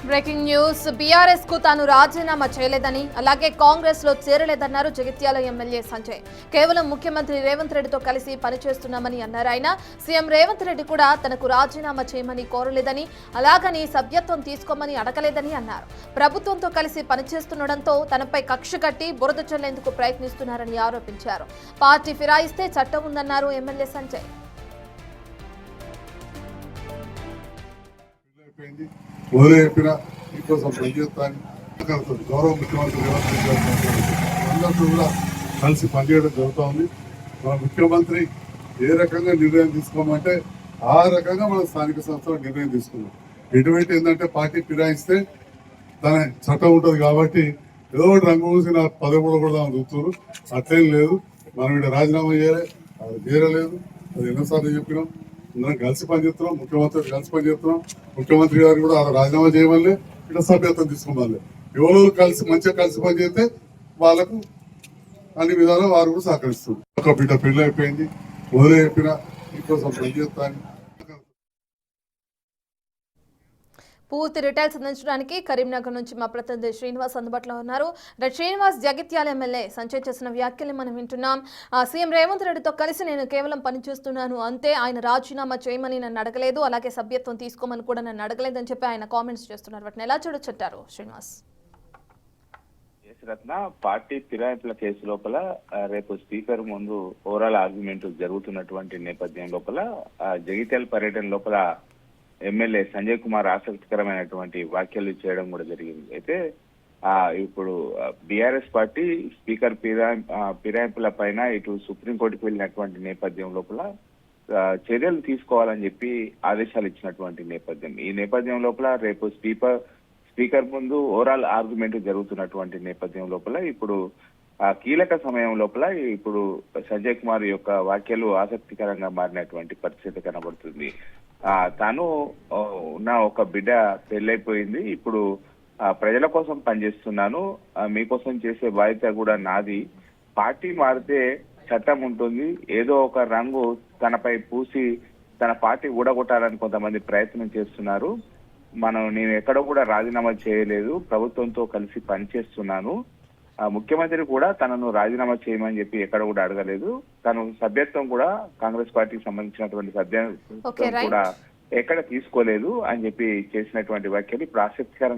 Breaking news BRS కు తాను రాజీనామా చేయలేదని అలాగే కాంగ్రెస్ లో చేరలేదన్నారు జగిత్యాల ఎమ్మెల్యే సంజయ్. కేవలం ముఖ్యమంత్రి రేవంత్ రెడ్డితో కలిసి పనిచేస్తున్నామని అన్నారు. ఆయన సీఎం రేవంత్ రెడ్డి కూడా తనకు రాజీనామా చేయమని కోరలేదని అలాగని సభ్యత్వం తీసుకోమని అడగలేదని అన్నారు. ప్రభుత్వంతో కలిసి పనిచేస్తుండటంతో తనపై కక్ష కట్టి బురద చల్లేందుకు ప్రయత్నిస్తున్నారని ఆరోపించారు. పార్టీ ఫిరాయిస్తే చట్టం ఉందన్నారు ఎమ్మెల్యే సంజయ్. చెప్పిన ఇంకోసం పనిచేస్తాను గౌరవ ముఖ్యమంత్రి రేవంత్ రెడ్డి అందరితో కూడా కలిసి పనిచేయడం జరుగుతూ ఉంది. మన ముఖ్యమంత్రి ఏ రకంగా నిర్ణయం తీసుకోమంటే ఆ రకంగా మన స్థానిక సంస్థలు నిర్ణయం తీసుకున్నాం. ఎటువంటి ఏంటంటే పార్టీ ఫిరాయిస్తే తన చట్టం ఉంటుంది కాబట్టి ఏదో రంగు చూసి నా పదవి కూడా చూస్తున్నారు. అట్లేం లేదు, మనం ఇక్కడ రాజీనామా చేయాలి, అది చేరలేదు. అది ఎన్నోసార్లు చెప్పినాం. అందరం కలిసి పనిచేస్తున్నాం, ముఖ్యమంత్రి కలిసి పనిచేస్తున్నాం. ముఖ్యమంత్రి గారు కూడా రాజీనామా చేయమని ఇక్కడ సభ్యత్వం తీసుకోవాలి. ఎవరో కలిసి మంచిగా కలిసి పనిచేస్తే వాళ్ళకు అన్ని విధాలు వారు కూడా సహకరిస్తారు. ఒక బిడ్డ పెళ్లి అయిపోయింది, మొదలు చెప్పిన ఇంకోసం పనిచేస్తాను. పూర్తి డీటెయిల్స్ అందించడానికి కరీంనగర్ నుంచి మా ప్రతినిధి శ్రీనివాస్ అందుబాటులో ఉన్నారు. శ్రీనివాస్, జగిత్యాల ఎమ్మెల్యే సంజయ్ చేసిన వ్యాఖ్యల్ని మనం వింటున్నాం. సీఎం రేవంత్ రెడ్డితో కలిసి నేను కేవలం పనిచేస్తున్నాను అంతే, ఆయన రాజీనామా చేయమని నన్ను అడగలేదు, అలాగే సభ్యత్వం తీసుకోమని కూడా నన్ను అడగలేదని చెప్పి ఆయన కామెంట్స్ చేస్తున్నారు. వాటిని ఎలా చూడొచ్చంటారు శ్రీనివాస్? రత్న, పార్టీ ఫిరాయింపుల కేసు లోపల రేపు స్పీకర్ ముందు ఓవరాల్ ఆర్గ్యుమెంట్ జరుగుతున్నటువంటి నేపథ్యం లోపల జగిత్యాల పర్యటన లోపల ఎమ్మెల్యే సంజయ్ కుమార్ ఆసక్తికరమైనటువంటి వ్యాఖ్యలు చేయడం కూడా జరిగింది. అయితే ఇప్పుడు బీఆర్ఎస్ పార్టీ స్పీకర్ ఫిరాయింపుల పైన ఇటు సుప్రీంకోర్టుకు వెళ్ళినటువంటి నేపథ్యం లోపల చర్యలు తీసుకోవాలని చెప్పి ఆదేశాలు ఇచ్చినటువంటి నేపథ్యం. ఈ నేపథ్యం లోపల రేపు స్పీకర్ ముందు ఓవరాల్ ఆర్గ్యుమెంట్ జరుగుతున్నటువంటి నేపథ్యం లోపల ఇప్పుడు కీలక సమయం లోపల ఇప్పుడు సంజయ్ కుమార్ యొక్క వ్యాఖ్యలు ఆసక్తికరంగా మారినటువంటి పరిస్థితి కనబడుతుంది. తాను ఉన్న ఒక బిడ్డ పెళ్ళైపోయింది, ఇప్పుడు ప్రజల కోసం పనిచేస్తున్నాను, మీకోసం చేసే బాధ్యత కూడా నాది, పార్టీ మారితే చట్టం ఉంటుంది, ఏదో ఒక రంగు తనపై పూసి తన పార్టీ ఊడగొట్టాలని కొంతమంది ప్రయత్నం చేస్తున్నారు. నేను ఎక్కడ కూడా రాజీనామా చేయలేదు, ప్రభుత్వంతో కలిసి పనిచేస్తున్నాను, ముఖ్యమంత్రి కూడా తనను రాజీనామా చేయమని చెప్పి ఎక్కడ కూడా అడగలేదు, తను సభ్యత్వం కూడా కాంగ్రెస్ పార్టీకి సంబంధించినటువంటి సభ్యత్వం కూడా ఎక్కడ తీసుకోలేదు అని చెప్పి చేసినటువంటి వ్యాఖ్యలు ఇప్పుడు ఆసక్తికరంగా